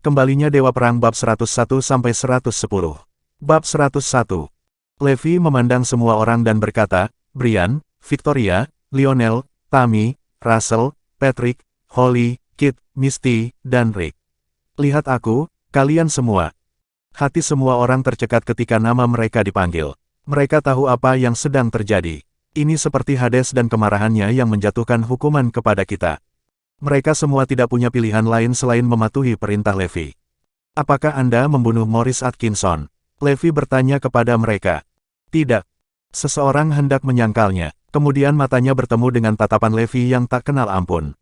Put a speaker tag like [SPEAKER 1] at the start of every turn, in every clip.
[SPEAKER 1] Kembalinya Dewa Perang bab 101-110. Bab 101. Levi memandang semua orang dan berkata, Brian, Victoria, Lionel, Tammy, Russell, Patrick, Holly, Kit, Misty, dan Rick. Lihat aku, kalian semua. Hati semua orang tercekat ketika nama mereka dipanggil. Mereka tahu apa yang sedang terjadi. Ini seperti Hades dan kemarahannya yang menjatuhkan hukuman kepada kita. Mereka semua tidak punya pilihan lain selain mematuhi perintah Levi. Apakah Anda membunuh Morris Atkinson? Levi bertanya kepada mereka. Tidak. Seseorang hendak menyangkalnya, kemudian matanya bertemu dengan tatapan Levi yang tak kenal ampun.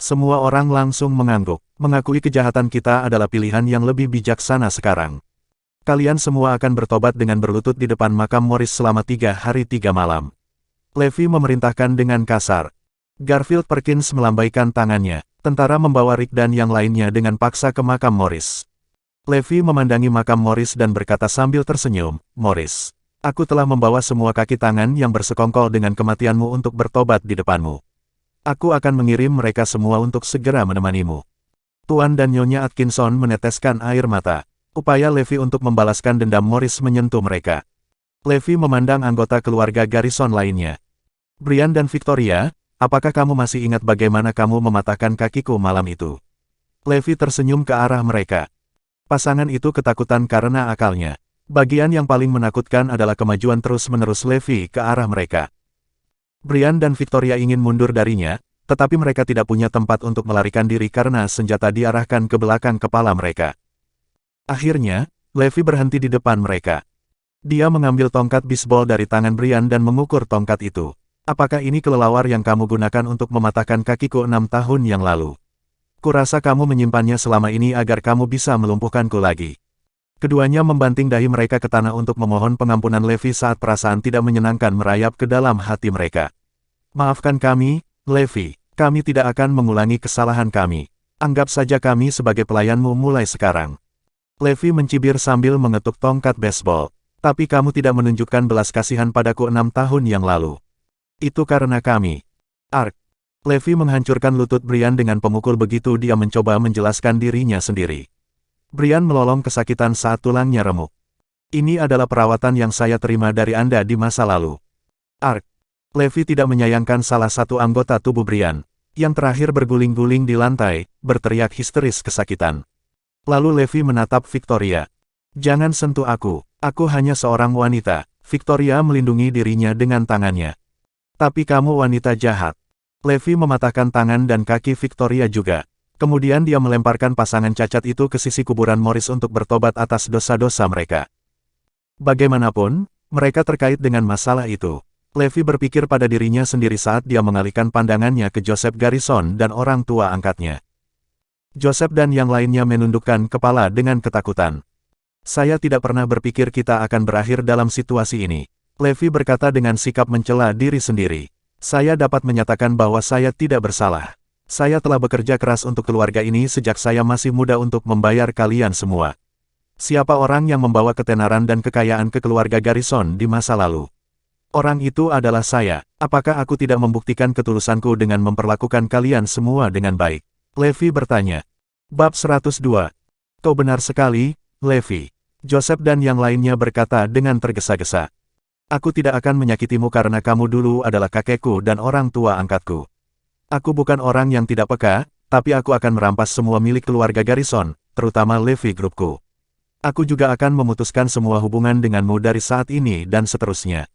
[SPEAKER 1] Semua orang langsung mengangguk, mengakui kejahatan kita adalah pilihan yang lebih bijaksana sekarang. Kalian semua akan bertobat dengan berlutut di depan makam Morris selama 3 hari 3 malam. Levi memerintahkan dengan kasar. Garfield Perkins melambaikan tangannya, tentara membawa Rick dan yang lainnya dengan paksa ke makam Morris. Levi memandangi makam Morris dan berkata sambil tersenyum, Morris, aku telah membawa semua kaki tangan yang bersekongkol dengan kematianmu untuk bertobat di depanmu. Aku akan mengirim mereka semua untuk segera menemanimu. Tuan dan Nyonya Atkinson meneteskan air mata. Upaya Levi untuk membalaskan dendam Morris menyentuh mereka. Levi memandang anggota keluarga Garrison lainnya. Brian dan Victoria, apakah kamu masih ingat bagaimana kamu mematahkan kakiku malam itu? Levi tersenyum ke arah mereka. Pasangan itu ketakutan karena akalnya. Bagian yang paling menakutkan adalah kemajuan terus-menerus Levi ke arah mereka. Brian dan Victoria ingin mundur darinya, tetapi mereka tidak punya tempat untuk melarikan diri karena senjata diarahkan ke belakang kepala mereka. Akhirnya, Levi berhenti di depan mereka. Dia mengambil tongkat bisbol dari tangan Brian dan mengukur tongkat itu. Apakah ini kelelawar yang kamu gunakan untuk mematahkan kakiku 6 tahun yang lalu? Kurasa kamu menyimpannya selama ini agar kamu bisa melumpuhkanku lagi. Keduanya membanting dahi mereka ke tanah untuk memohon pengampunan Levi saat perasaan tidak menyenangkan merayap ke dalam hati mereka. Maafkan kami, Levi, kami tidak akan mengulangi kesalahan kami. Anggap saja kami sebagai pelayanmu mulai sekarang. Levi mencibir sambil mengetuk tongkat baseball. Tapi kamu tidak menunjukkan belas kasihan padaku 6 tahun yang lalu. Itu karena kami. Ark. Levi menghancurkan lutut Brian dengan pemukul begitu dia mencoba menjelaskan dirinya sendiri. Brian melolong kesakitan saat tulangnya remuk. Ini adalah perawatan yang saya terima dari Anda di masa lalu. Ark. Levi tidak menyayangkan salah satu anggota tubuh Brian, yang terakhir berguling-guling di lantai, berteriak histeris kesakitan. Lalu Levi menatap Victoria. Jangan sentuh aku hanya seorang wanita. Victoria melindungi dirinya dengan tangannya. Tapi kamu wanita jahat. Levi mematahkan tangan dan kaki Victoria juga. Kemudian dia melemparkan pasangan cacat itu ke sisi kuburan Morris untuk bertobat atas dosa-dosa mereka. Bagaimanapun, mereka terkait dengan masalah itu. Levi berpikir pada dirinya sendiri saat dia mengalihkan pandangannya ke Joseph Garrison dan orang tua angkatnya. Joseph dan yang lainnya menundukkan kepala dengan ketakutan. Saya tidak pernah berpikir kita akan berakhir dalam situasi ini. Levi berkata dengan sikap mencela diri sendiri. Saya dapat menyatakan bahwa saya tidak bersalah. Saya telah bekerja keras untuk keluarga ini sejak saya masih muda untuk membayar kalian semua. Siapa orang yang membawa ketenaran dan kekayaan ke keluarga Garrison di masa lalu? Orang itu adalah saya. Apakah aku tidak membuktikan ketulusanku dengan memperlakukan kalian semua dengan baik? Levi bertanya. Bab 102. Kau benar sekali, Levi. Joseph dan yang lainnya berkata dengan tergesa-gesa. Aku tidak akan menyakitimu karena kamu dulu adalah kakekku dan orang tua angkatku. Aku bukan orang yang tidak peka, tapi aku akan merampas semua milik keluarga Garrison, terutama Levi grupku. Aku juga akan memutuskan semua hubungan denganmu dari saat ini dan seterusnya.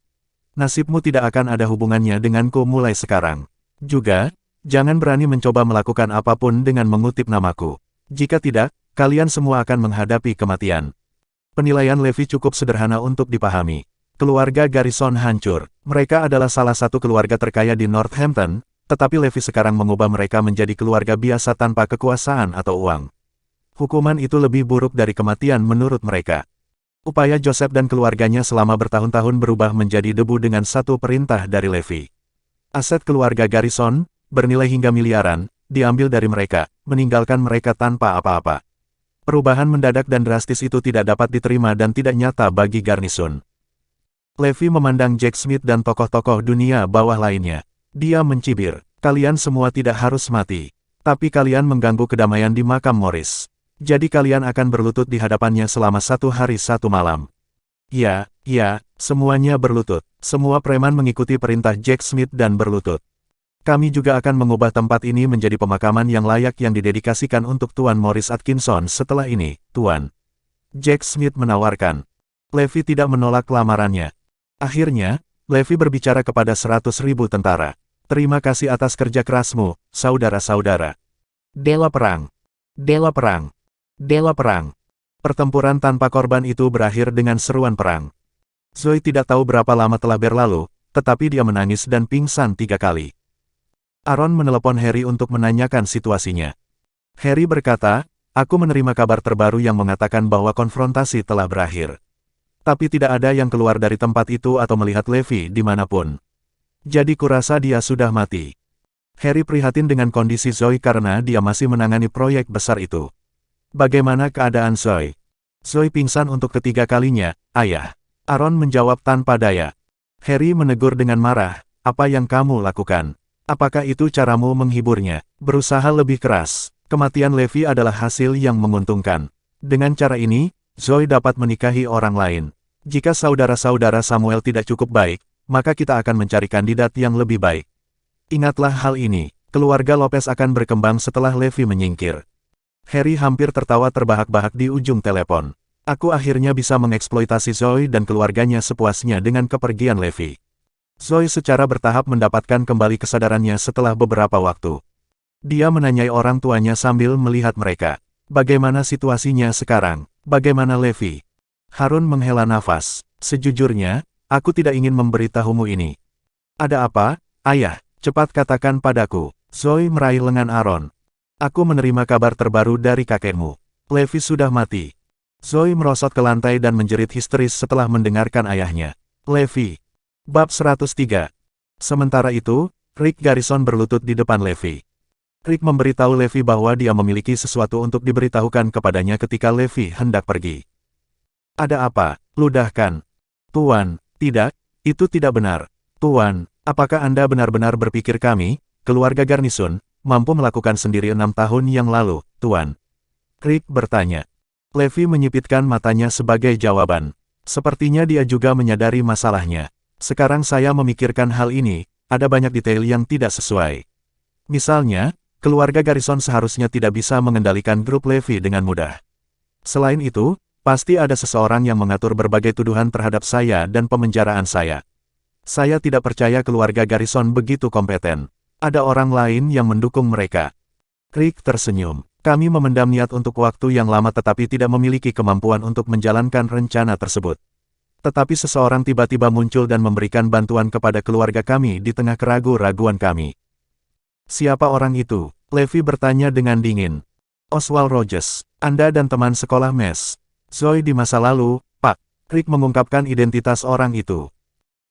[SPEAKER 1] Nasibmu tidak akan ada hubungannya denganku mulai sekarang. Juga, jangan berani mencoba melakukan apapun dengan mengutip namaku. Jika tidak, kalian semua akan menghadapi kematian. Penilaian Levi cukup sederhana untuk dipahami. Keluarga Garrison hancur. Mereka adalah salah satu keluarga terkaya di Northampton, tetapi Levi sekarang mengubah mereka menjadi keluarga biasa tanpa kekuasaan atau uang. Hukuman itu lebih buruk dari kematian menurut mereka. Upaya Joseph dan keluarganya selama bertahun-tahun berubah menjadi debu dengan satu perintah dari Levi. Aset keluarga Garrison, bernilai hingga miliaran, diambil dari mereka, meninggalkan mereka tanpa apa-apa. Perubahan mendadak dan drastis itu tidak dapat diterima dan tidak nyata bagi Garnison. Levi memandang Jack Smith dan tokoh-tokoh dunia bawah lainnya. Dia mencibir, kalian semua tidak harus mati. Tapi kalian mengganggu kedamaian di makam Morris. Jadi kalian akan berlutut di hadapannya selama 1 hari 1 malam. Ya, semuanya berlutut. Semua preman mengikuti perintah Jack Smith dan berlutut. Kami juga akan mengubah tempat ini menjadi pemakaman yang layak yang didedikasikan untuk Tuan Morris Atkinson setelah ini, Tuan. Jack Smith menawarkan. Levi tidak menolak lamarannya. Akhirnya, Levi berbicara kepada 100.000 tentara. Terima kasih atas kerja kerasmu, saudara-saudara. Dewa perang. Dewa perang. Dewa perang. Pertempuran tanpa korban itu berakhir dengan seruan perang. Zoe tidak tahu berapa lama telah berlalu, tetapi dia menangis dan pingsan 3 kali. Aaron menelepon Harry untuk menanyakan situasinya. Harry berkata, aku menerima kabar terbaru yang mengatakan bahwa konfrontasi telah berakhir. Tapi tidak ada yang keluar dari tempat itu atau melihat Levi dimanapun. Jadi kurasa dia sudah mati. Harry prihatin dengan kondisi Zoe karena dia masih menangani proyek besar itu. Bagaimana keadaan Zoe? Zoe pingsan untuk ketiga kalinya, Ayah. Aaron menjawab tanpa daya. Harry menegur dengan marah, apa yang kamu lakukan? Apakah itu caramu menghiburnya? Berusaha lebih keras. Kematian Levi adalah hasil yang menguntungkan. Dengan cara ini, Zoe dapat menikahi orang lain. Jika saudara-saudara Samuel tidak cukup baik, maka kita akan mencari kandidat yang lebih baik. Ingatlah hal ini, keluarga Lopez akan berkembang setelah Levi menyingkir. Harry hampir tertawa terbahak-bahak di ujung telepon. Aku akhirnya bisa mengeksploitasi Zoe dan keluarganya sepuasnya dengan kepergian Levi. Zoe secara bertahap mendapatkan kembali kesadarannya setelah beberapa waktu. Dia menanyai orang tuanya sambil melihat mereka. Bagaimana situasinya sekarang? Bagaimana Levi? Harun menghela nafas. Sejujurnya, aku tidak ingin memberitahumu ini. Ada apa, Ayah? Cepat katakan padaku. Zoe meraih lengan Aaron. Aku menerima kabar terbaru dari kakekmu. Levi sudah mati. Zoe merosot ke lantai dan menjerit histeris setelah mendengarkan ayahnya. Levi. Bab 103. Sementara itu, Rick Garrison berlutut di depan Levi. Rick memberitahu Levi bahwa dia memiliki sesuatu untuk diberitahukan kepadanya ketika Levi hendak pergi. Ada apa? Ludahkan. Tuan, tidak, itu tidak benar. Tuan, apakah Anda benar-benar berpikir kami, keluarga Garnison, mampu melakukan sendiri 6 tahun yang lalu, Tuan? Rick bertanya. Levi menyipitkan matanya sebagai jawaban. Sepertinya dia juga menyadari masalahnya. Sekarang saya memikirkan hal ini, ada banyak detail yang tidak sesuai. Misalnya, keluarga Garrison seharusnya tidak bisa mengendalikan grup Levi dengan mudah. Selain itu, pasti ada seseorang yang mengatur berbagai tuduhan terhadap saya dan pemenjaraan saya. Saya tidak percaya keluarga Garrison begitu kompeten. Ada orang lain yang mendukung mereka. Rick tersenyum. Kami memendam niat untuk waktu yang lama tetapi tidak memiliki kemampuan untuk menjalankan rencana tersebut. Tetapi seseorang tiba-tiba muncul dan memberikan bantuan kepada keluarga kami di tengah keraguan-raguan kami. Siapa orang itu? Levi bertanya dengan dingin. Oswald Rogers, Anda dan teman sekolah mes. Zoe di masa lalu, Pak. Rick mengungkapkan identitas orang itu.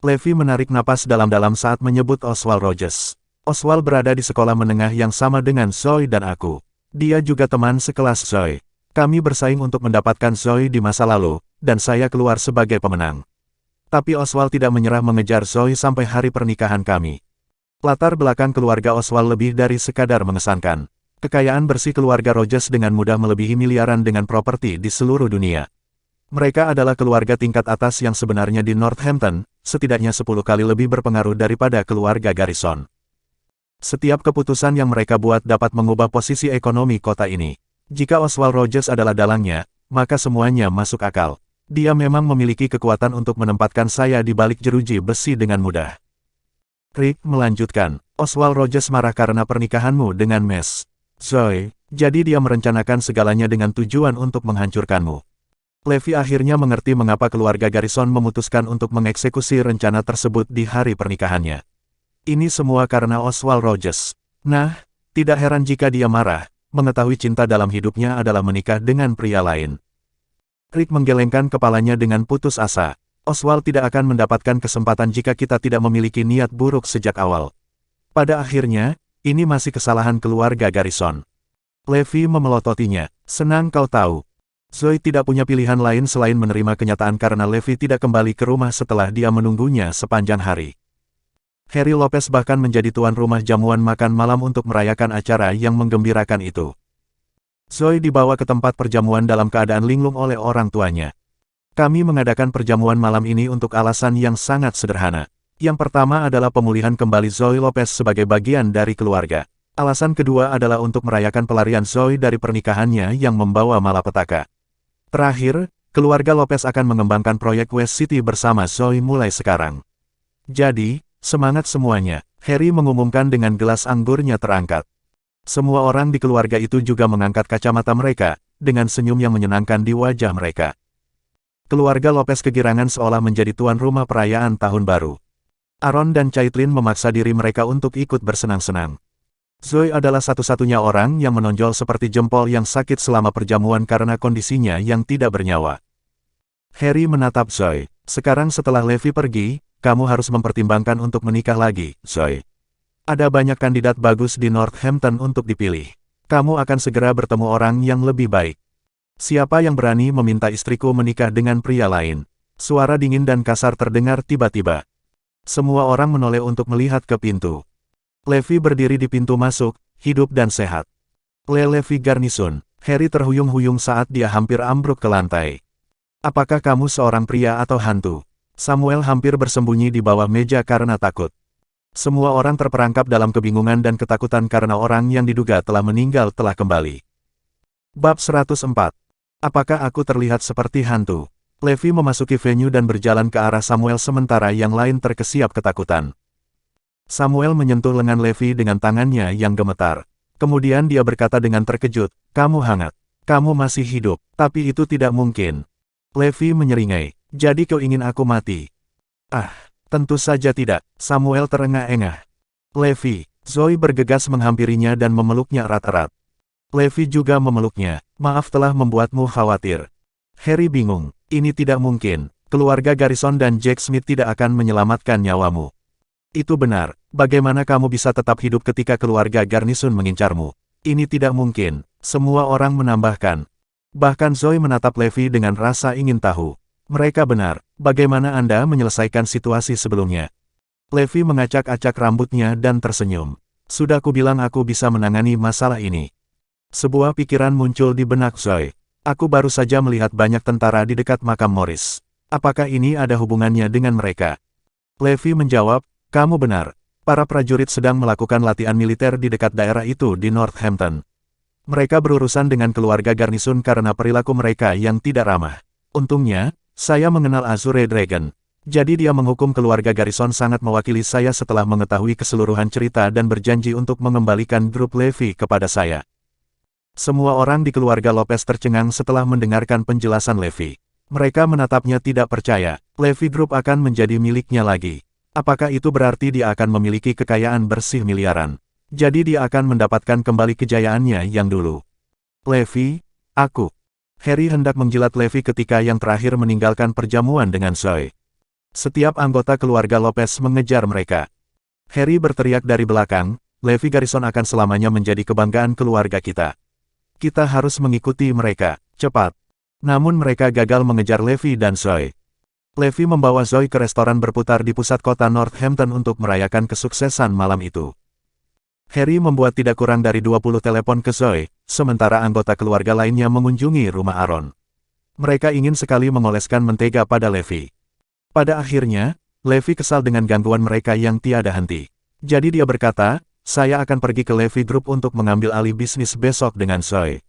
[SPEAKER 1] Levi menarik napas dalam-dalam saat menyebut Oswald Rogers. Oswald berada di sekolah menengah yang sama dengan Zoe dan aku. Dia juga teman sekelas Zoe. Kami bersaing untuk mendapatkan Zoe di masa lalu, dan saya keluar sebagai pemenang. Tapi Oswald tidak menyerah mengejar Zoe sampai hari pernikahan kami. Latar belakang keluarga Oswald lebih dari sekadar mengesankan. Kekayaan bersih keluarga Rogers dengan mudah melebihi miliaran dengan properti di seluruh dunia. Mereka adalah keluarga tingkat atas yang sebenarnya di Northampton, setidaknya 10 kali lebih berpengaruh daripada keluarga Garrison. Setiap keputusan yang mereka buat dapat mengubah posisi ekonomi kota ini. Jika Oswald Rogers adalah dalangnya, maka semuanya masuk akal. Dia memang memiliki kekuatan untuk menempatkan saya di balik jeruji besi dengan mudah. Rick melanjutkan, Oswald Rogers marah karena pernikahanmu dengan Mes. Zoe, jadi dia merencanakan segalanya dengan tujuan untuk menghancurkanmu. Levi akhirnya mengerti mengapa keluarga Garrison memutuskan untuk mengeksekusi rencana tersebut di hari pernikahannya. Ini semua karena Oswald Rogers. Nah, tidak heran jika dia marah, mengetahui cinta dalam hidupnya adalah menikah dengan pria lain. Rick menggelengkan kepalanya dengan putus asa. Oswald tidak akan mendapatkan kesempatan jika kita tidak memiliki niat buruk sejak awal. Pada akhirnya, ini masih kesalahan keluarga Garrison. Levi memelototinya. Senang kau tahu. Zoe tidak punya pilihan lain selain menerima kenyataan karena Levi tidak kembali ke rumah setelah dia menunggunya sepanjang hari. Harry Lopez bahkan menjadi tuan rumah jamuan makan malam untuk merayakan acara yang menggembirakan itu. Zoe dibawa ke tempat perjamuan dalam keadaan linglung oleh orang tuanya. Kami mengadakan perjamuan malam ini untuk alasan yang sangat sederhana. Yang pertama adalah pemulihan kembali Zoe Lopez sebagai bagian dari keluarga. Alasan kedua adalah untuk merayakan pelarian Zoe dari pernikahannya yang membawa malapetaka. Terakhir, keluarga Lopez akan mengembangkan proyek West City bersama Zoe mulai sekarang. Jadi, semangat semuanya, Harry mengumumkan dengan gelas anggurnya terangkat. Semua orang di keluarga itu juga mengangkat kacamata mereka, dengan senyum yang menyenangkan di wajah mereka. Keluarga Lopez kegirangan seolah menjadi tuan rumah perayaan tahun baru. Aaron dan Caitlin memaksa diri mereka untuk ikut bersenang-senang. Zoe adalah satu-satunya orang yang menonjol seperti jempol yang sakit selama perjamuan karena kondisinya yang tidak bernyawa. Harry menatap Zoe. Sekarang setelah Levi pergi, kamu harus mempertimbangkan untuk menikah lagi, Zoe. Ada banyak kandidat bagus di Northampton untuk dipilih. Kamu akan segera bertemu orang yang lebih baik. Siapa yang berani meminta istriku menikah dengan pria lain? Suara dingin dan kasar terdengar tiba-tiba. Semua orang menoleh untuk melihat ke pintu. Levi berdiri di pintu masuk, hidup dan sehat. Levi Garnison. Harry terhuyung-huyung saat dia hampir ambruk ke lantai. Apakah kamu seorang pria atau hantu? Samuel hampir bersembunyi di bawah meja karena takut. Semua orang terperangkap dalam kebingungan dan ketakutan karena orang yang diduga telah meninggal telah kembali. Bab 104. Apakah aku terlihat seperti hantu? Levi memasuki venue dan berjalan ke arah Samuel sementara yang lain terkesiap ketakutan. Samuel menyentuh lengan Levi dengan tangannya yang gemetar. Kemudian dia berkata dengan terkejut, "Kamu hangat. Kamu masih hidup, tapi itu tidak mungkin." Levi menyeringai, "Jadi kau ingin aku mati?" "Ah, tentu saja tidak." Samuel terengah-engah. "Levi." Zoe bergegas menghampirinya dan memeluknya erat-erat. Levi juga memeluknya. "Maaf telah membuatmu khawatir." Harry bingung. "Ini tidak mungkin. Keluarga Garrison dan Jack Smith tidak akan menyelamatkan nyawamu." "Itu benar. Bagaimana kamu bisa tetap hidup ketika keluarga Garnison mengincarmu?" "Ini tidak mungkin." Semua orang menambahkan. Bahkan Zoe menatap Levi dengan rasa ingin tahu. "Mereka benar. Bagaimana Anda menyelesaikan situasi sebelumnya?" Levi mengacak-acak rambutnya dan tersenyum. "Sudah kubilang aku bisa menangani masalah ini." Sebuah pikiran muncul di benak Zoe. "Aku baru saja melihat banyak tentara di dekat makam Morris. Apakah ini ada hubungannya dengan mereka?" Levi menjawab, "Kamu benar. Para prajurit sedang melakukan latihan militer di dekat daerah itu di Northampton. Mereka berurusan dengan keluarga Garnison karena perilaku mereka yang tidak ramah. Untungnya, saya mengenal Azure Dragon. Jadi dia menghukum keluarga Garrison sangat mewakili saya setelah mengetahui keseluruhan cerita dan berjanji untuk mengembalikan grup Levi kepada saya." Semua orang di keluarga Lopez tercengang setelah mendengarkan penjelasan Levi. Mereka menatapnya tidak percaya. Levi Group akan menjadi miliknya lagi. Apakah itu berarti dia akan memiliki kekayaan bersih miliaran? Jadi dia akan mendapatkan kembali kejayaannya yang dulu. "Levi, aku." Harry hendak menjilat Levi ketika yang terakhir meninggalkan perjamuan dengan Zoe. Setiap anggota keluarga Lopez mengejar mereka. Harry berteriak dari belakang, "Levi Garrison akan selamanya menjadi kebanggaan keluarga kita. Kita harus mengikuti mereka, cepat." Namun mereka gagal mengejar Levi dan Zoe. Levi membawa Zoe ke restoran berputar di pusat kota Northampton untuk merayakan kesuksesan malam itu. Harry membuat tidak kurang dari 20 telepon ke Zoe, sementara anggota keluarga lainnya mengunjungi rumah Aaron. Mereka ingin sekali mengoleskan mentega pada Levi. Pada akhirnya, Levi kesal dengan gangguan mereka yang tiada henti. Jadi dia berkata, "Saya akan pergi ke Levi Group untuk mengambil alih bisnis besok dengan Zoe.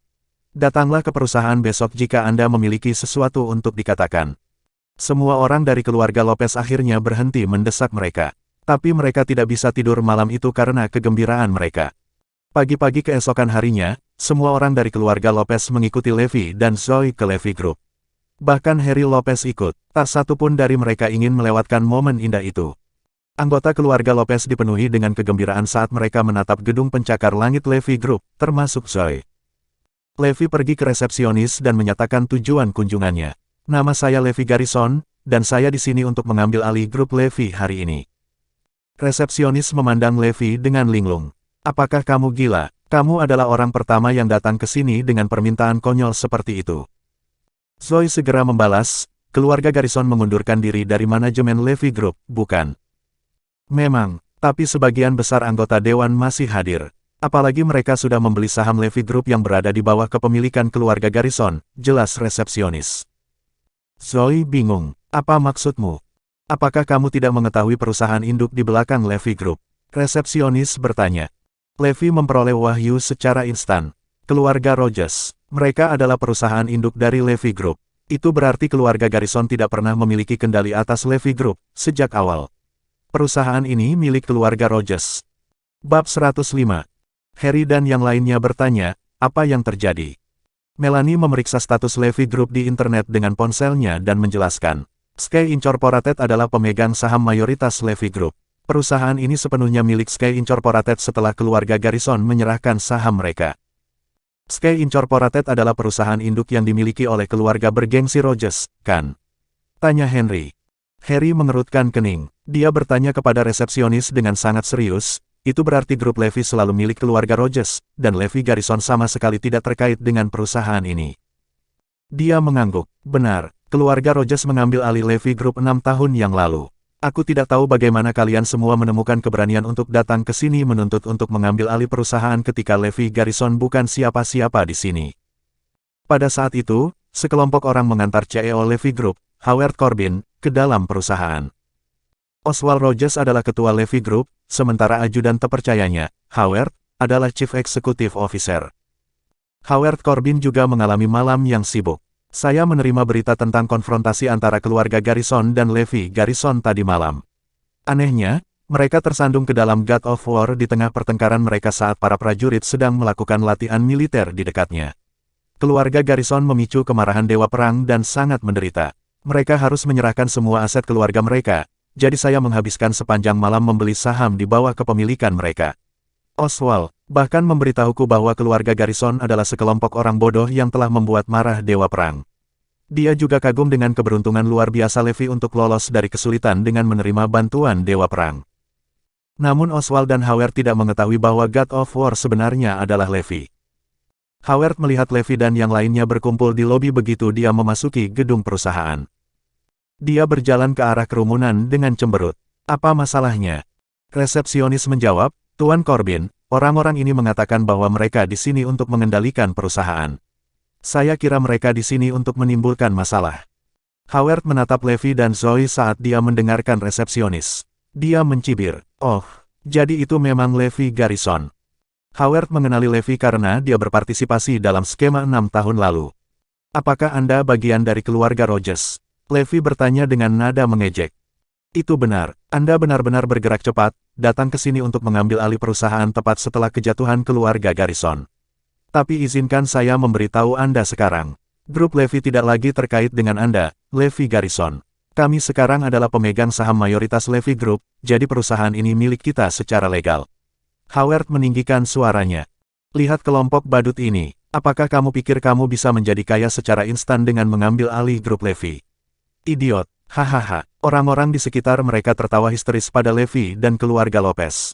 [SPEAKER 1] Datanglah ke perusahaan besok jika Anda memiliki sesuatu untuk dikatakan." Semua orang dari keluarga Lopez akhirnya berhenti mendesak mereka. Tapi mereka tidak bisa tidur malam itu karena kegembiraan mereka. Pagi-pagi keesokan harinya, semua orang dari keluarga Lopez mengikuti Levi dan Zoe ke Levi Group. Bahkan Harry Lopez ikut. Tak satu pun dari mereka ingin melewatkan momen indah itu. Anggota keluarga Lopez dipenuhi dengan kegembiraan saat mereka menatap gedung pencakar langit Levi Group, termasuk Zoe. Levi pergi ke resepsionis dan menyatakan tujuan kunjungannya. "Nama saya Levi Garrison, dan saya di sini untuk mengambil alih grup Levi hari ini." Resepsionis memandang Levi dengan linglung. "Apakah kamu gila? Kamu adalah orang pertama yang datang ke sini dengan permintaan konyol seperti itu." Zoe segera membalas, "Keluarga Garrison mengundurkan diri dari manajemen Levi Group, bukan?" "Memang, tapi sebagian besar anggota dewan masih hadir. Apalagi mereka sudah membeli saham Levy Group yang berada di bawah kepemilikan keluarga Garrison, jelas resepsionis. Zoe bingung. Apa maksudmu? Apakah kamu tidak mengetahui perusahaan induk di belakang Levy Group? Resepsionis bertanya. Levy memperoleh wahyu secara instan. Keluarga Rogers. Mereka adalah perusahaan induk dari Levy Group. Itu berarti keluarga Garrison tidak pernah memiliki kendali atas Levy Group sejak awal. Perusahaan ini milik keluarga Rogers. Bab 105. Harry dan yang lainnya bertanya, apa yang terjadi? Melanie memeriksa status Levy Group di internet dengan ponselnya dan menjelaskan. Sky Incorporated adalah pemegang saham mayoritas Levy Group. Perusahaan ini sepenuhnya milik Sky Incorporated setelah keluarga Garrison menyerahkan saham mereka. Sky Incorporated adalah perusahaan induk yang dimiliki oleh keluarga bergengsi Rogers, kan? Tanya Henry. Harry mengerutkan kening. Dia bertanya kepada resepsionis dengan sangat serius, itu berarti grup Levy selalu milik keluarga Rogers, dan Levy Garrison sama sekali tidak terkait dengan perusahaan ini. Dia mengangguk. Benar, keluarga Rogers mengambil alih Levy Group 6 tahun yang lalu. Aku tidak tahu bagaimana kalian semua menemukan keberanian untuk datang ke sini menuntut untuk mengambil alih perusahaan ketika Levy Garrison bukan siapa-siapa di sini. Pada saat itu, sekelompok orang mengantar CEO Levy Group, Howard Corbin, ke dalam perusahaan. Oswald Rogers adalah ketua Levy Group, sementara ajudan terpercayanya, Howard, adalah Chief Executive Officer. Howard Corbin juga mengalami malam yang sibuk. Saya menerima berita tentang konfrontasi antara keluarga Garrison dan Levy Garrison tadi malam. Anehnya, mereka tersandung ke dalam God of War di tengah pertengkaran mereka saat para prajurit sedang melakukan latihan militer di dekatnya. Keluarga Garrison memicu kemarahan Dewa Perang dan sangat menderita. Mereka harus menyerahkan semua aset keluarga mereka. Jadi saya menghabiskan sepanjang malam membeli saham di bawah kepemilikan mereka. Oswald, bahkan memberitahuku bahwa keluarga Garrison adalah sekelompok orang bodoh yang telah membuat marah Dewa Perang. Dia juga kagum dengan keberuntungan luar biasa Levy untuk lolos dari kesulitan dengan menerima bantuan Dewa Perang. Namun Oswald dan Howard tidak mengetahui bahwa God of War sebenarnya adalah Levy. Howard melihat Levy dan yang lainnya berkumpul di lobi begitu dia memasuki gedung perusahaan. Dia berjalan ke arah kerumunan dengan cemberut. Apa masalahnya? Resepsionis menjawab, Tuan Corbin, orang-orang ini mengatakan bahwa mereka di sini untuk mengendalikan perusahaan. Saya kira mereka di sini untuk menimbulkan masalah. Howard menatap Levy dan Zoe saat dia mendengarkan resepsionis. Dia mencibir, oh, jadi itu memang Levy Garrison. Howard mengenali Levy karena dia berpartisipasi dalam skema 6 tahun lalu. Apakah Anda bagian dari keluarga Rogers? Levy bertanya dengan nada mengejek. Itu benar, Anda benar-benar bergerak cepat, datang ke sini untuk mengambil alih perusahaan tepat setelah kejatuhan keluarga Garrison. Tapi izinkan saya memberitahu Anda sekarang. Grup Levy tidak lagi terkait dengan Anda, Levy Garrison. Kami sekarang adalah pemegang saham mayoritas Levy Group, jadi perusahaan ini milik kita secara legal. Howard meninggikan suaranya. Lihat kelompok badut ini, apakah kamu pikir kamu bisa menjadi kaya secara instan dengan mengambil alih grup Levy? Idiot, hahaha. Orang-orang di sekitar mereka tertawa histeris pada Levy dan keluarga Lopez.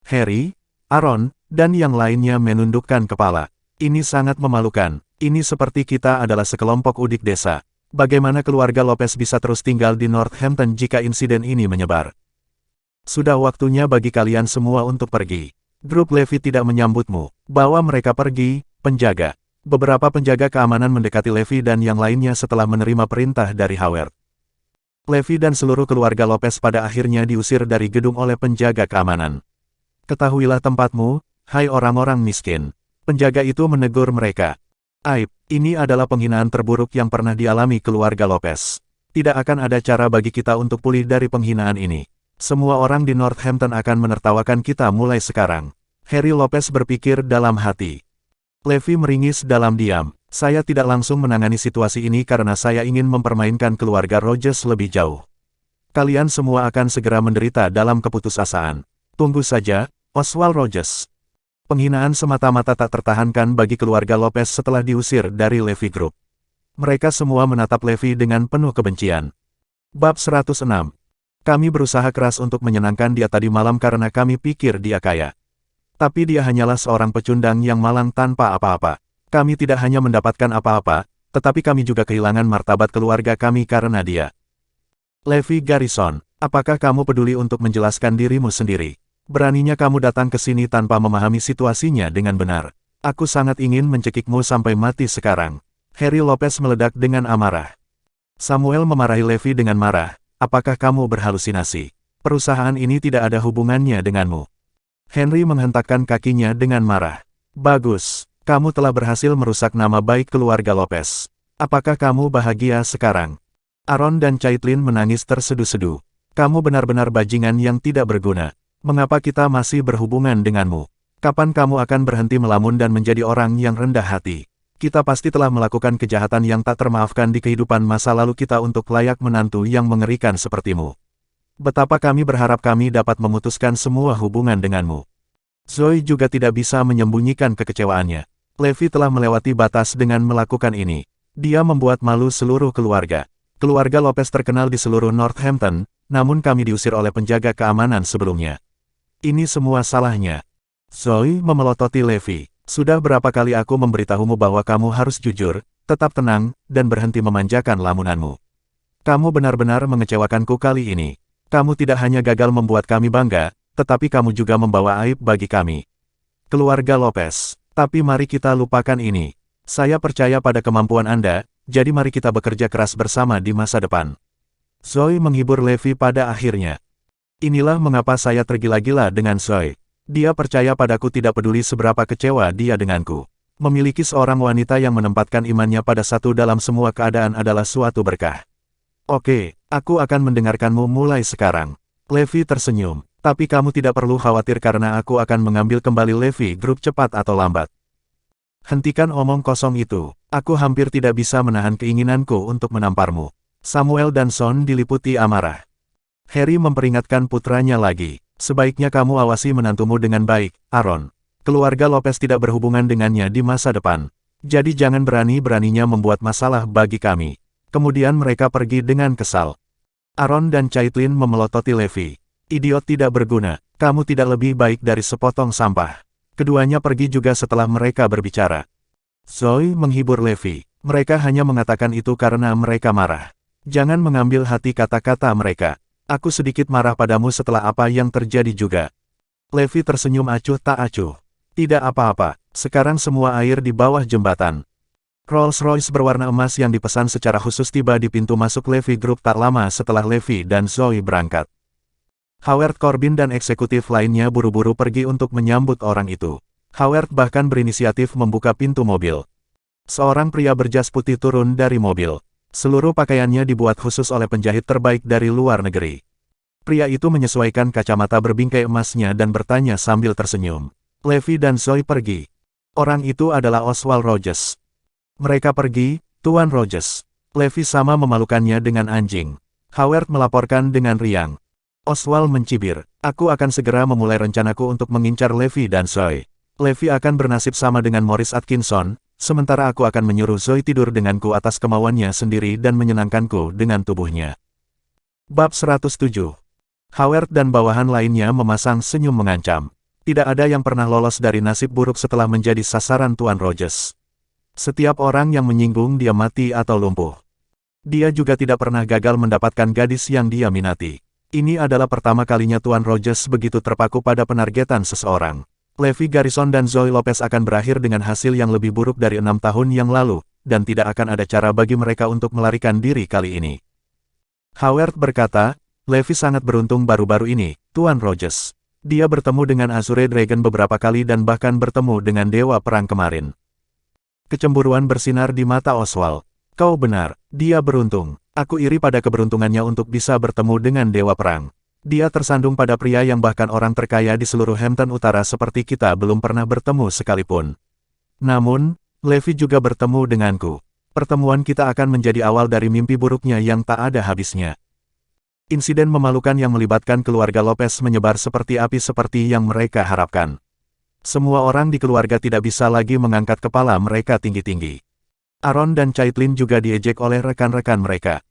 [SPEAKER 1] Harry, Aaron, dan yang lainnya menundukkan kepala. Ini sangat memalukan. Ini seperti kita adalah sekelompok udik desa. Bagaimana keluarga Lopez bisa terus tinggal di Northampton jika insiden ini menyebar? Sudah waktunya bagi kalian semua untuk pergi. Grup Levy tidak menyambutmu. Bawa mereka pergi, penjaga. Beberapa penjaga keamanan mendekati Levy dan yang lainnya setelah menerima perintah dari Howard. Levy dan seluruh keluarga Lopez pada akhirnya diusir dari gedung oleh penjaga keamanan. Ketahuilah tempatmu, hai orang-orang miskin. Penjaga itu menegur mereka. Aib, ini adalah penghinaan terburuk yang pernah dialami keluarga Lopez. Tidak akan ada cara bagi kita untuk pulih dari penghinaan ini. Semua orang di Northampton akan menertawakan kita mulai sekarang. Harry Lopez berpikir dalam hati. Levy meringis dalam diam. Saya tidak langsung menangani situasi ini karena saya ingin mempermainkan keluarga Rogers lebih jauh. Kalian semua akan segera menderita dalam keputusasaan. Tunggu saja, Oswald Rogers. Penghinaan semata-mata tak tertahankan bagi keluarga Lopez setelah diusir dari Levy Group. Mereka semua menatap Levy dengan penuh kebencian. Bab 106. Kami berusaha keras untuk menyenangkan dia tadi malam karena kami pikir dia kaya. Tapi dia hanyalah seorang pecundang yang malang tanpa apa-apa. Kami tidak hanya mendapatkan apa-apa, tetapi kami juga kehilangan martabat keluarga kami karena dia. Levy Garrison, apakah kamu peduli untuk menjelaskan dirimu sendiri? Beraninya kamu datang ke sini tanpa memahami situasinya dengan benar. Aku sangat ingin mencekikmu sampai mati sekarang. Harry Lopez meledak dengan amarah. Samuel memarahi Levi dengan marah. Apakah kamu berhalusinasi? Perusahaan ini tidak ada hubungannya denganmu. Henry menghentakkan kakinya dengan marah. Bagus, kamu telah berhasil merusak nama baik keluarga Lopez. Apakah kamu bahagia sekarang? Aaron dan Caitlin menangis terseduh-seduh. Kamu benar-benar bajingan yang tidak berguna. Mengapa kita masih berhubungan denganmu? Kapan kamu akan berhenti melamun dan menjadi orang yang rendah hati? Kita pasti telah melakukan kejahatan yang tak termaafkan di kehidupan masa lalu kita untuk layak menantu yang mengerikan sepertimu. Betapa kami berharap kami dapat memutuskan semua hubungan denganmu. Zoe juga tidak bisa menyembunyikan kekecewaannya. Levi telah melewati batas dengan melakukan ini. Dia membuat malu seluruh keluarga. Keluarga Lopez terkenal di seluruh Northampton, namun kami diusir oleh penjaga keamanan sebelumnya. Ini semua salahnya. Zoe memelototi Levi. Sudah berapa kali aku memberitahumu bahwa kamu harus jujur, tetap tenang, dan berhenti memanjakan lamunanmu. Kamu benar-benar mengecewakanku kali ini. Kamu tidak hanya gagal membuat kami bangga, tetapi kamu juga membawa aib bagi kami. Keluarga Lopez. Tapi mari kita lupakan ini. Saya percaya pada kemampuan Anda, jadi mari kita bekerja keras bersama di masa depan. Zoe menghibur Levi pada akhirnya. Inilah mengapa saya tergila-gila dengan Zoe. Dia percaya padaku tidak peduli seberapa kecewa dia denganku. Memiliki seorang wanita yang menempatkan imannya pada satu dalam semua keadaan adalah suatu berkah. Oke, aku akan mendengarkanmu mulai sekarang. Levi tersenyum. Tapi kamu tidak perlu khawatir karena aku akan mengambil kembali Levi Group cepat atau lambat. Hentikan omong kosong itu. Aku hampir tidak bisa menahan keinginanku untuk menamparmu. Samuel dan Son diliputi amarah. Harry memperingatkan putranya lagi. Sebaiknya kamu awasi menantumu dengan baik, Aaron. Keluarga Lopez tidak berhubungan dengannya di masa depan. Jadi jangan berani-beraninya membuat masalah bagi kami. Kemudian mereka pergi dengan kesal. Aaron dan Caitlin memelototi Levi. Idiot tidak berguna, kamu tidak lebih baik dari sepotong sampah. Keduanya pergi juga setelah mereka berbicara. Zoe menghibur Levi. Mereka hanya mengatakan itu karena mereka marah. Jangan mengambil hati kata-kata mereka. Aku sedikit marah padamu setelah apa yang terjadi juga. Levi tersenyum acuh tak acuh. Tidak apa-apa, sekarang semua air di bawah jembatan. Rolls-Royce berwarna emas yang dipesan secara khusus tiba di pintu masuk Levi Group tak lama setelah Levi dan Zoe berangkat. Howard Corbin dan eksekutif lainnya buru-buru pergi untuk menyambut orang itu. Howard bahkan berinisiatif membuka pintu mobil. Seorang pria berjas putih turun dari mobil. Seluruh pakaiannya dibuat khusus oleh penjahit terbaik dari luar negeri. Pria itu menyesuaikan kacamata berbingkai emasnya dan bertanya sambil tersenyum. Levi dan Zoe pergi. Orang itu adalah Oswald Rogers. Mereka pergi, Tuan Rogers. Levi sama memalukannya dengan anjing. Howard melaporkan dengan riang. Oswald mencibir. Aku akan segera memulai rencanaku untuk mengincar Levi dan Zoe. Levi akan bernasib sama dengan Morris Atkinson. Sementara aku akan menyuruh Zoe tidur denganku atas kemauannya sendiri dan menyenangkanku dengan tubuhnya. Bab 107. Howard dan bawahan lainnya memasang senyum mengancam. Tidak ada yang pernah lolos dari nasib buruk setelah menjadi sasaran Tuan Rogers. Setiap orang yang menyinggung dia mati atau lumpuh. Dia juga tidak pernah gagal mendapatkan gadis yang dia minati. Ini adalah pertama kalinya Tuan Rogers begitu terpaku pada penargetan seseorang. Levi Garrison dan Zoe Lopez akan berakhir dengan hasil yang lebih buruk dari 6 tahun yang lalu, dan tidak akan ada cara bagi mereka untuk melarikan diri kali ini. Howard berkata, Levi sangat beruntung baru-baru ini, Tuan Rogers. Dia bertemu dengan Azure Dragon beberapa kali dan bahkan bertemu dengan Dewa Perang kemarin. Kecemburuan bersinar di mata Oswald. Kau benar, dia beruntung. Aku iri pada keberuntungannya untuk bisa bertemu dengan Dewa Perang. Dia tersandung pada pria yang bahkan orang terkaya di seluruh Hampton Utara seperti kita belum pernah bertemu sekalipun. Namun, Levi juga bertemu denganku. Pertemuan kita akan menjadi awal dari mimpi buruknya yang tak ada habisnya. Insiden memalukan yang melibatkan keluarga Lopez menyebar seperti api seperti yang mereka harapkan. Semua orang di keluarga tidak bisa lagi mengangkat kepala mereka tinggi-tinggi. Aaron dan Caitlin juga diejek oleh rekan-rekan mereka.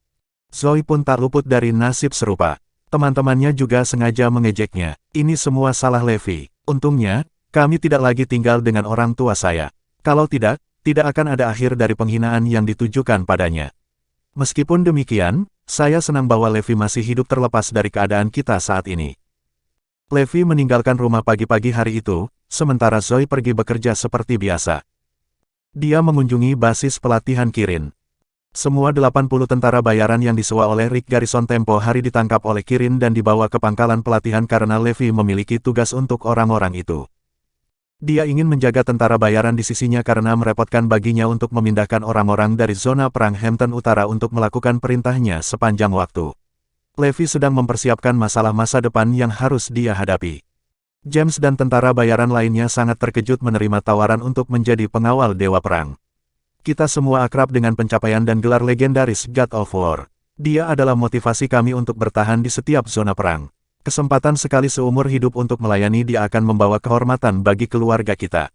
[SPEAKER 1] Zoe pun tak luput dari nasib serupa. Teman-temannya juga sengaja mengejeknya. Ini semua salah Levi. Untungnya, kami tidak lagi tinggal dengan orang tua saya. Kalau tidak, tidak akan ada akhir dari penghinaan yang ditujukan padanya. Meskipun demikian, saya senang bahwa Levi masih hidup terlepas dari keadaan kita saat ini. Levi meninggalkan rumah pagi-pagi hari itu, sementara Zoe pergi bekerja seperti biasa. Dia mengunjungi basis pelatihan Kirin. Semua 80 tentara bayaran yang disewa oleh Rick Garrison tempo hari ditangkap oleh Kirin dan dibawa ke pangkalan pelatihan karena Levi memiliki tugas untuk orang-orang itu. Dia ingin menjaga tentara bayaran di sisinya karena merepotkan baginya untuk memindahkan orang-orang dari zona perang Hampton Utara untuk melakukan perintahnya sepanjang waktu. Levi sedang mempersiapkan masalah masa depan yang harus dia hadapi. James dan tentara bayaran lainnya sangat terkejut menerima tawaran untuk menjadi pengawal Dewa Perang. Kita semua akrab dengan pencapaian dan gelar legendaris God of War. Dia adalah motivasi kami untuk bertahan di setiap zona perang. Kesempatan sekali seumur hidup untuk melayani dia akan membawa kehormatan bagi keluarga kita.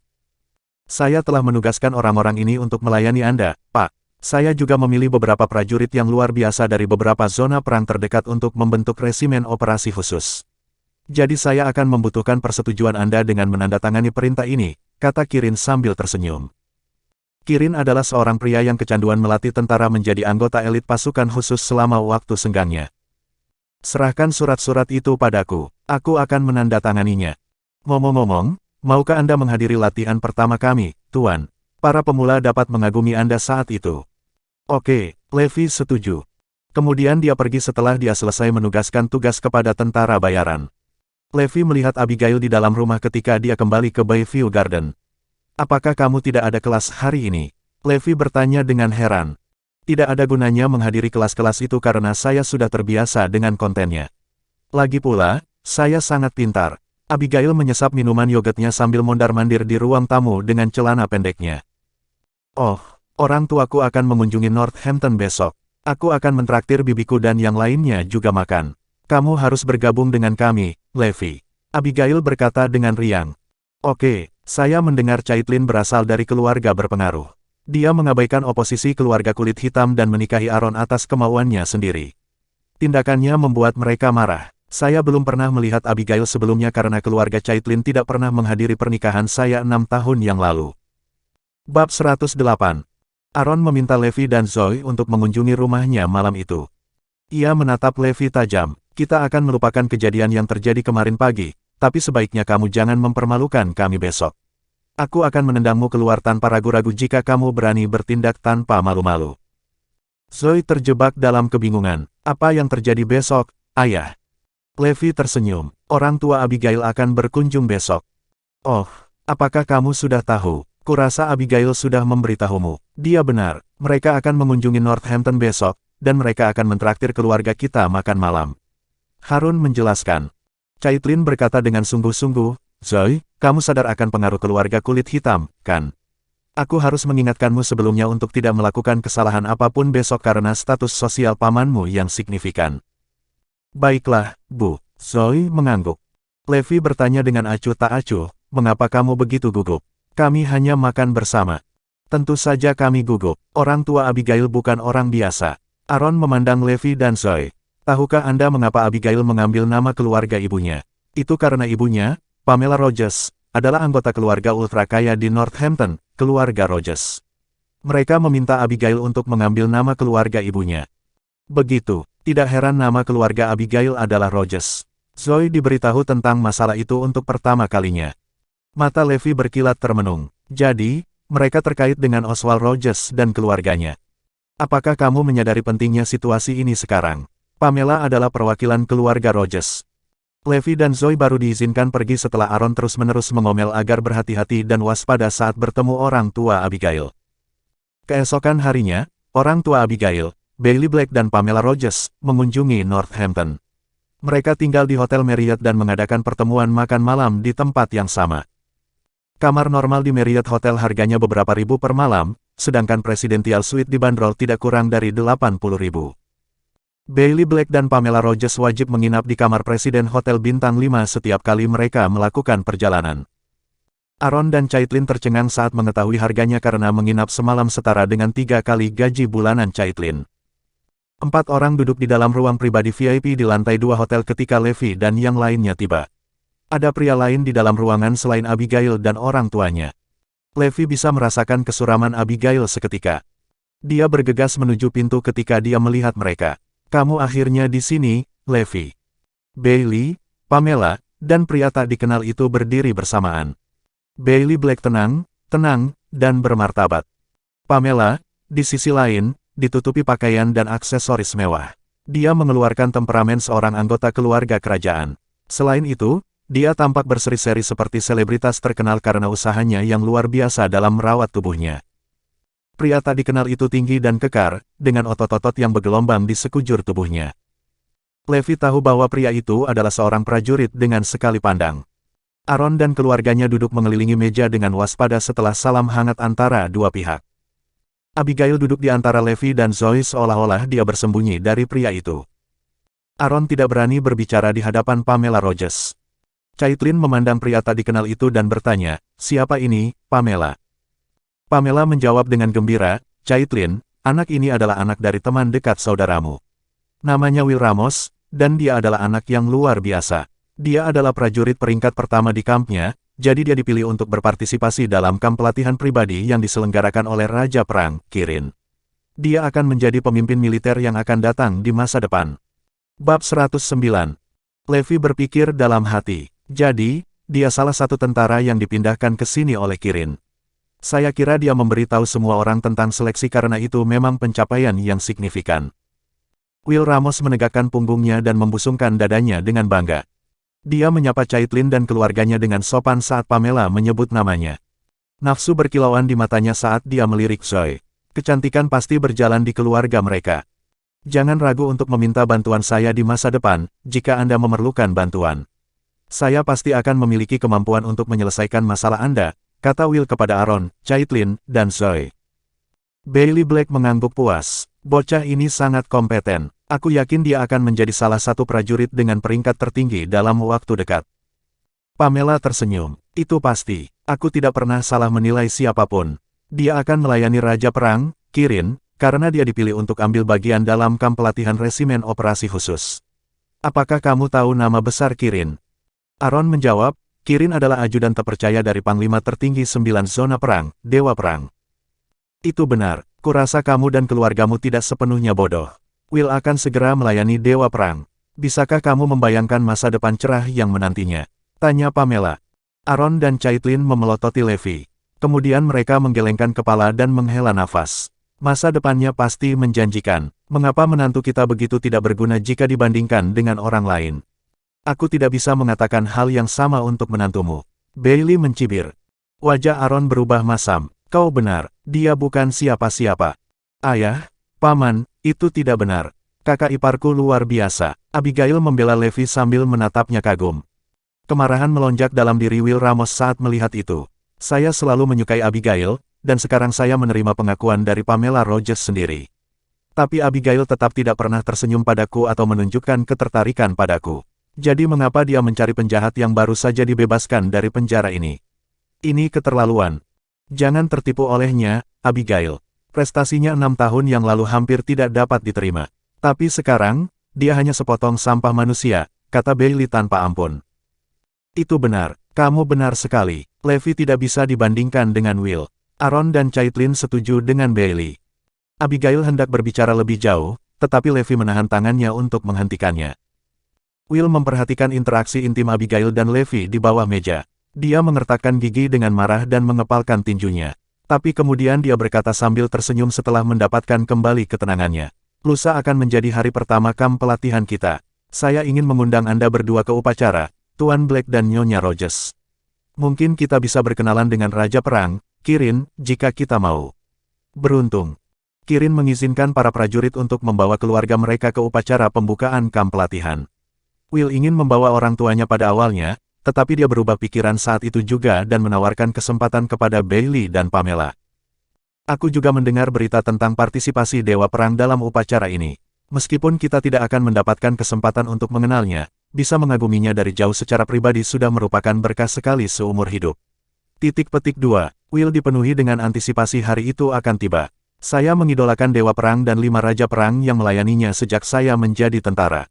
[SPEAKER 1] Saya telah menugaskan orang-orang ini untuk melayani Anda, Pak. Saya juga memilih beberapa prajurit yang luar biasa dari beberapa zona perang terdekat untuk membentuk resimen operasi khusus. Jadi saya akan membutuhkan persetujuan Anda dengan menandatangani perintah ini, kata Kirin sambil tersenyum. Kirin adalah seorang pria yang kecanduan melatih tentara menjadi anggota elit pasukan khusus selama waktu senggangnya. Serahkan surat-surat itu padaku, aku akan menandatanganinya. Ngomong-ngomong, maukah Anda menghadiri latihan pertama kami, Tuan? Para pemula dapat mengagumi Anda saat itu. Oke, Levi setuju. Kemudian dia pergi setelah dia selesai menugaskan tugas kepada tentara bayaran. Levi melihat Abigail di dalam rumah ketika dia kembali ke Bayview Garden. Apakah kamu tidak ada kelas hari ini? Levi bertanya dengan heran. Tidak ada gunanya menghadiri kelas-kelas itu karena saya sudah terbiasa dengan kontennya. Lagi pula, saya sangat pintar. Abigail menyesap minuman yogurtnya sambil mondar-mandir di ruang tamu dengan celana pendeknya. Oh, orang tuaku akan mengunjungi Northampton besok. Aku akan mentraktir bibiku dan yang lainnya juga makan. Kamu harus bergabung dengan kami, Levi. Abigail berkata dengan riang. Oke, saya mendengar Caitlin berasal dari keluarga berpengaruh. Dia mengabaikan oposisi keluarga kulit hitam dan menikahi Aaron atas kemauannya sendiri. Tindakannya membuat mereka marah. Saya belum pernah melihat Abigail sebelumnya karena keluarga Caitlin tidak pernah menghadiri pernikahan saya 6 tahun yang lalu. Bab 108. Aaron meminta Levi dan Zoe untuk mengunjungi rumahnya malam itu. Ia menatap Levi tajam. Kita akan melupakan kejadian yang terjadi kemarin pagi, tapi sebaiknya kamu jangan mempermalukan kami besok. Aku akan menendangmu keluar tanpa ragu-ragu jika kamu berani bertindak tanpa malu-malu. Zoe terjebak dalam kebingungan. Apa yang terjadi besok, ayah? Levi tersenyum. Orang tua Abigail akan berkunjung besok. Oh, apakah kamu sudah tahu? Kurasa Abigail sudah memberitahumu. Dia benar, mereka akan mengunjungi Northampton besok, dan mereka akan mentraktir keluarga kita makan malam. Harun menjelaskan. Caitlin berkata dengan sungguh-sungguh, Zoe, kamu sadar akan pengaruh keluarga kulit hitam, kan? Aku harus mengingatkanmu sebelumnya untuk tidak melakukan kesalahan apapun besok karena status sosial pamanmu yang signifikan. Baiklah, Bu. Zoe mengangguk. Levi bertanya dengan acuh tak acuh, mengapa kamu begitu gugup? Kami hanya makan bersama. Tentu saja kami gugup. Orang tua Abigail bukan orang biasa. Aaron memandang Levi dan Zoe. Tahukah Anda mengapa Abigail mengambil nama keluarga ibunya? Itu karena ibunya, Pamela Rogers, adalah anggota keluarga ultra kaya di Northampton, keluarga Rogers. Mereka meminta Abigail untuk mengambil nama keluarga ibunya. Begitu, tidak heran nama keluarga Abigail adalah Rogers. Zoe diberitahu tentang masalah itu untuk pertama kalinya. Mata Levi berkilat termenung. Jadi, mereka terkait dengan Oswald Rogers dan keluarganya. Apakah kamu menyadari pentingnya situasi ini sekarang? Pamela adalah perwakilan keluarga Rogers. Levi dan Zoe baru diizinkan pergi setelah Aaron terus-menerus mengomel agar berhati-hati dan waspada saat bertemu orang tua Abigail. Keesokan harinya, orang tua Abigail, Bailey Black dan Pamela Rogers, mengunjungi Northampton. Mereka tinggal di Hotel Marriott dan mengadakan pertemuan makan malam di tempat yang sama. Kamar normal di Marriott Hotel harganya beberapa ribu per malam, sedangkan Presidential Suite dibanderol tidak kurang dari 80.000. Bailey Black dan Pamela Rogers wajib menginap di kamar Presiden Hotel Bintang 5 setiap kali mereka melakukan perjalanan. Aaron dan Caitlin tercengang saat mengetahui harganya karena menginap semalam setara dengan 3 kali gaji bulanan Caitlin. 4 orang duduk di dalam ruang pribadi VIP di lantai 2 hotel ketika Levi dan yang lainnya tiba. Ada pria lain di dalam ruangan selain Abigail dan orang tuanya. Levi bisa merasakan kesuraman Abigail seketika. Dia bergegas menuju pintu ketika dia melihat mereka. Kamu akhirnya di sini, Levi. Bailey, Pamela, dan pria tak dikenal itu berdiri bersamaan. Bailey Black tenang, dan bermartabat. Pamela, di sisi lain, ditutupi pakaian dan aksesoris mewah. Dia mengeluarkan temperamen seorang anggota keluarga kerajaan. Selain itu, dia tampak berseri-seri seperti selebritas terkenal karena usahanya yang luar biasa dalam merawat tubuhnya. Pria tak dikenal itu tinggi dan kekar, dengan otot-otot yang bergelombang di sekujur tubuhnya. Levi tahu bahwa pria itu adalah seorang prajurit dengan sekali pandang. Aaron dan keluarganya duduk mengelilingi meja dengan waspada setelah salam hangat antara dua pihak. Abigail duduk di antara Levi dan Zoe seolah-olah dia bersembunyi dari pria itu. Aaron tidak berani berbicara di hadapan Pamela Rogers. Caitlin memandang pria tak dikenal itu dan bertanya, "Siapa ini, Pamela?" Pamela menjawab dengan gembira, "Caitlin, anak ini adalah anak dari teman dekat saudaramu. Namanya Will Ramos, dan dia adalah anak yang luar biasa. Dia adalah prajurit peringkat pertama di kampnya, jadi dia dipilih untuk berpartisipasi dalam kamp pelatihan pribadi yang diselenggarakan oleh Raja Perang, Kirin. Dia akan menjadi pemimpin militer yang akan datang di masa depan." Bab 109. Levi berpikir dalam hati, jadi, dia salah satu tentara yang dipindahkan ke sini oleh Kirin. Saya kira dia memberitahu semua orang tentang seleksi karena itu memang pencapaian yang signifikan. Will Ramos menegakkan punggungnya dan membusungkan dadanya dengan bangga. Dia menyapa Caitlin dan keluarganya dengan sopan saat Pamela menyebut namanya. Nafsu berkilauan di matanya saat dia melirik Zoe. Kecantikan pasti berjalan di keluarga mereka. Jangan ragu untuk meminta bantuan saya di masa depan, jika Anda memerlukan bantuan. Saya pasti akan memiliki kemampuan untuk menyelesaikan masalah Anda, kata Will kepada Aaron, Caitlin, dan Zoe. Bailey Black mengangguk puas. Bocah ini sangat kompeten. Aku yakin dia akan menjadi salah satu prajurit dengan peringkat tertinggi dalam waktu dekat. Pamela tersenyum. Itu pasti. Aku tidak pernah salah menilai siapapun. Dia akan melayani Raja Perang, Kirin, karena dia dipilih untuk ambil bagian dalam kamp pelatihan resimen operasi khusus. Apakah kamu tahu nama besar Kirin? Aaron menjawab, Kirin adalah ajudan terpercaya dari Panglima tertinggi 9 zona perang, Dewa Perang. Itu benar, kurasa kamu dan keluargamu tidak sepenuhnya bodoh. Will akan segera melayani Dewa Perang. Bisakah kamu membayangkan masa depan cerah yang menantinya? Tanya Pamela. Aaron dan Caitlin memelototi Levi. Kemudian mereka menggelengkan kepala dan menghela nafas. Masa depannya pasti menjanjikan. Mengapa menantu kita begitu tidak berguna jika dibandingkan dengan orang lain? Aku tidak bisa mengatakan hal yang sama untuk menantumu. Bailey mencibir. Wajah Aaron berubah masam. Kau benar, dia bukan siapa-siapa. Ayah, Paman, itu tidak benar. Kakak iparku luar biasa. Abigail membela Levi sambil menatapnya kagum. Kemarahan melonjak dalam diri Will Ramos saat melihat itu. Saya selalu menyukai Abigail, dan sekarang saya menerima pengakuan dari Pamela Rogers sendiri. Tapi Abigail tetap tidak pernah tersenyum padaku atau menunjukkan ketertarikan padaku. Jadi mengapa dia mencari penjahat yang baru saja dibebaskan dari penjara ini? Ini keterlaluan. Jangan tertipu olehnya, Abigail. Prestasinya 6 tahun yang lalu hampir tidak dapat diterima. Tapi sekarang, dia hanya sepotong sampah manusia, kata Bailey tanpa ampun. Itu benar, kamu benar sekali. Levi tidak bisa dibandingkan dengan Will. Aaron dan Caitlin setuju dengan Bailey. Abigail hendak berbicara lebih jauh, tetapi Levi menahan tangannya untuk menghentikannya. Will memperhatikan interaksi intim Abigail dan Levi di bawah meja. Dia mengertakkan gigi dengan marah dan mengepalkan tinjunya. Tapi kemudian dia berkata sambil tersenyum setelah mendapatkan kembali ketenangannya. Lusa akan menjadi hari pertama kamp pelatihan kita. Saya ingin mengundang Anda berdua ke upacara, Tuan Black dan Nyonya Rogers. Mungkin kita bisa berkenalan dengan Raja Perang, Kirin, jika kita mau. Beruntung. Kirin mengizinkan para prajurit untuk membawa keluarga mereka ke upacara pembukaan kamp pelatihan. Will ingin membawa orang tuanya pada awalnya, tetapi dia berubah pikiran saat itu juga dan menawarkan kesempatan kepada Bailey dan Pamela. Aku juga mendengar berita tentang partisipasi Dewa Perang dalam upacara ini. Meskipun kita tidak akan mendapatkan kesempatan untuk mengenalnya, bisa mengaguminya dari jauh secara pribadi sudah merupakan berkah sekali seumur hidup. Titik petik 2. Will dipenuhi dengan antisipasi hari itu akan tiba. Saya mengidolakan Dewa Perang dan 5 Raja Perang yang melayaninya sejak saya menjadi tentara.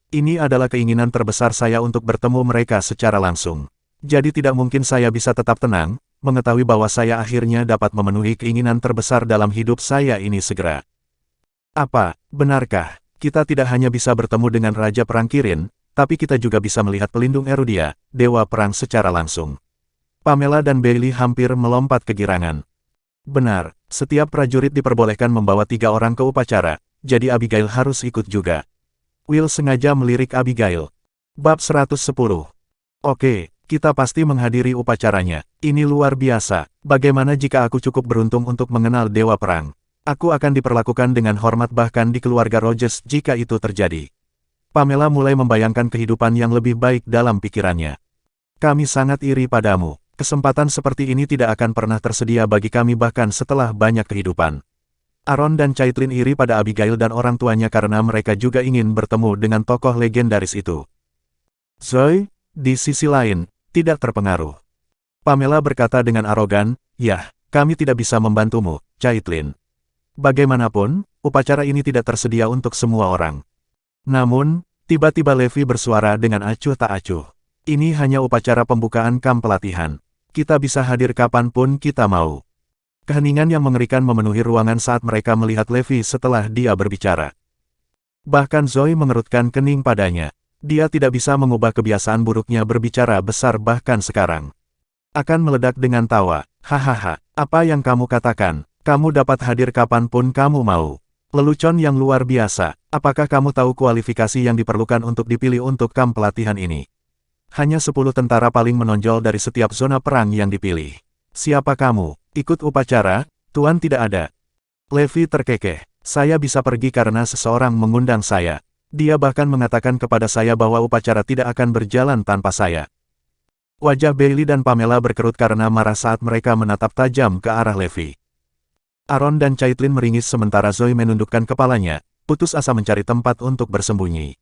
[SPEAKER 1] Ini adalah keinginan terbesar saya untuk bertemu mereka secara langsung. Jadi tidak mungkin saya bisa tetap tenang, mengetahui bahwa saya akhirnya dapat memenuhi keinginan terbesar dalam hidup saya ini segera. Apa, benarkah, kita tidak hanya bisa bertemu dengan Raja Perang Kirin, tapi kita juga bisa melihat pelindung Erudia, dewa perang secara langsung. Pamela dan Bailey hampir melompat kegirangan. Benar, setiap prajurit diperbolehkan membawa 3 orang ke upacara, jadi Abigail harus ikut juga. Will sengaja melirik Abigail. Bab 110. Oke, kita pasti menghadiri upacaranya. Ini luar biasa. Bagaimana jika aku cukup beruntung untuk mengenal dewa perang? Aku akan diperlakukan dengan hormat bahkan di keluarga Rogers jika itu terjadi. Pamela mulai membayangkan kehidupan yang lebih baik dalam pikirannya. Kami sangat iri padamu. Kesempatan seperti ini tidak akan pernah tersedia bagi kami bahkan setelah banyak kehidupan. Aaron dan Caitlin iri pada Abigail dan orang tuanya karena mereka juga ingin bertemu dengan tokoh legendaris itu. Zoe, di sisi lain, tidak terpengaruh. Pamela berkata dengan arogan, "Yah, kami tidak bisa membantumu, Caitlin. Bagaimanapun, upacara ini tidak tersedia untuk semua orang." Namun, tiba-tiba Levi bersuara dengan acuh tak acuh. "Ini hanya upacara pembukaan kamp pelatihan. Kita bisa hadir kapanpun kita mau." Keheningan yang mengerikan memenuhi ruangan saat mereka melihat Levi setelah dia berbicara. Bahkan Zoe mengerutkan kening padanya. Dia tidak bisa mengubah kebiasaan buruknya berbicara besar bahkan sekarang. Akan meledak dengan tawa. "Hahaha, apa yang kamu katakan? Kamu dapat hadir kapanpun kamu mau. Lelucon yang luar biasa. Apakah kamu tahu kualifikasi yang diperlukan untuk dipilih untuk kamp pelatihan ini? Hanya 10 tentara paling menonjol dari setiap zona perang yang dipilih. Siapa kamu? Ikut upacara? Tuan tidak ada." Levi terkekeh. "Saya bisa pergi karena seseorang mengundang saya. Dia bahkan mengatakan kepada saya bahwa upacara tidak akan berjalan tanpa saya." Wajah Bailey dan Pamela berkerut karena marah saat mereka menatap tajam ke arah Levi. Aaron dan Caitlin meringis sementara Zoe menundukkan kepalanya, putus asa mencari tempat untuk bersembunyi.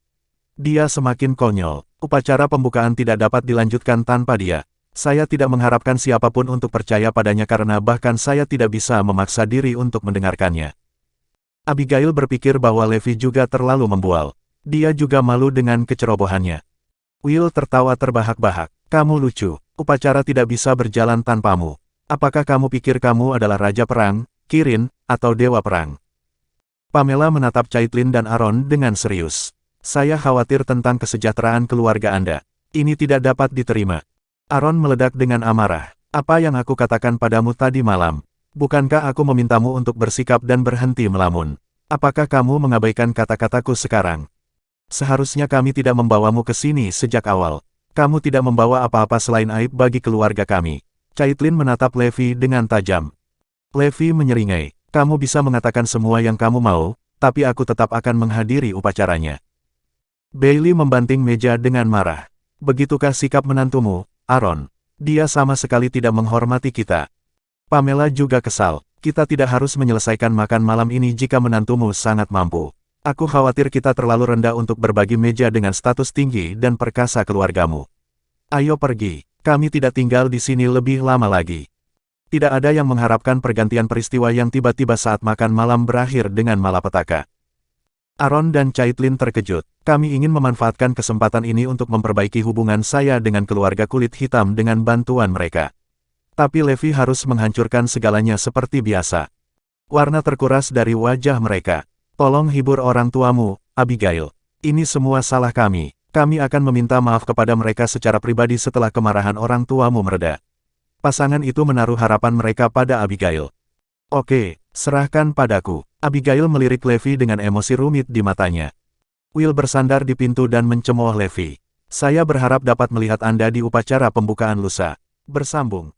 [SPEAKER 1] Dia semakin konyol. Upacara pembukaan tidak dapat dilanjutkan tanpa dia. Saya tidak mengharapkan siapapun untuk percaya padanya karena bahkan saya tidak bisa memaksa diri untuk mendengarkannya. Abigail berpikir bahwa Levi juga terlalu membual. Dia juga malu dengan kecerobohannya. Will tertawa terbahak-bahak. "Kamu lucu. Upacara tidak bisa berjalan tanpamu. Apakah kamu pikir kamu adalah raja perang, Kirin, atau dewa perang?" Pamela menatap Caitlin dan Aaron dengan serius. "Saya khawatir tentang kesejahteraan keluarga Anda. Ini tidak dapat diterima." Aaron meledak dengan amarah. "Apa yang aku katakan padamu tadi malam? Bukankah aku memintamu untuk bersikap dan berhenti melamun? Apakah kamu mengabaikan kata-kataku sekarang? Seharusnya kami tidak membawamu ke sini sejak awal. Kamu tidak membawa apa-apa selain aib bagi keluarga kami." Caitlin menatap Levi dengan tajam. Levi menyeringai. "Kamu bisa mengatakan semua yang kamu mau, tapi aku tetap akan menghadiri upacaranya." Bailey membanting meja dengan marah. "Begitukah sikap menantumu, Aaron? Dia sama sekali tidak menghormati kita." Pamela juga kesal. "Kita tidak harus menyelesaikan makan malam ini jika menantumu sangat mampu. Aku khawatir kita terlalu rendah untuk berbagi meja dengan status tinggi dan perkasa keluargamu. Ayo pergi, kami tidak tinggal di sini lebih lama lagi." Tidak ada yang mengharapkan pergantian peristiwa yang tiba-tiba saat makan malam berakhir dengan malapetaka. Aaron dan Caitlin terkejut. "Kami ingin memanfaatkan kesempatan ini untuk memperbaiki hubungan saya dengan keluarga kulit hitam dengan bantuan mereka. Tapi Levi harus menghancurkan segalanya seperti biasa." Warna terkuras dari wajah mereka. "Tolong hibur orang tuamu, Abigail. Ini semua salah kami. Kami akan meminta maaf kepada mereka secara pribadi setelah kemarahan orang tuamu mereda." Pasangan itu menaruh harapan mereka pada Abigail. "Oke, serahkan padaku." Abigail melirik Levi dengan emosi rumit di matanya. Will bersandar di pintu dan mencemooh Levi. "Saya berharap dapat melihat Anda di upacara pembukaan lusa." Bersambung.